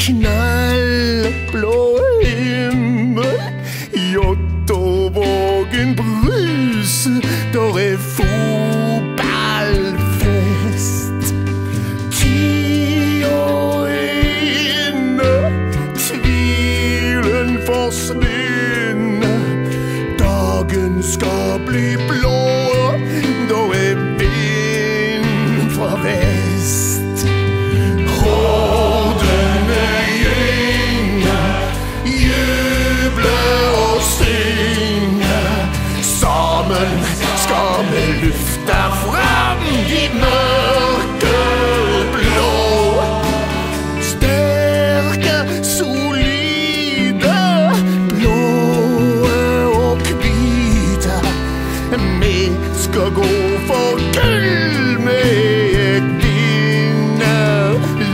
Knallblå himmel, Jåttåvågen bruse, der er fotballfest. Tida er inne, tvilen forsvinner. Dagen skal bli blå, der er vind fra vest. Sammen skal vi løfte frem de mørke blå. Sterke, solide, blå og hvite. Vi skal gå for gull med et vinnerlag.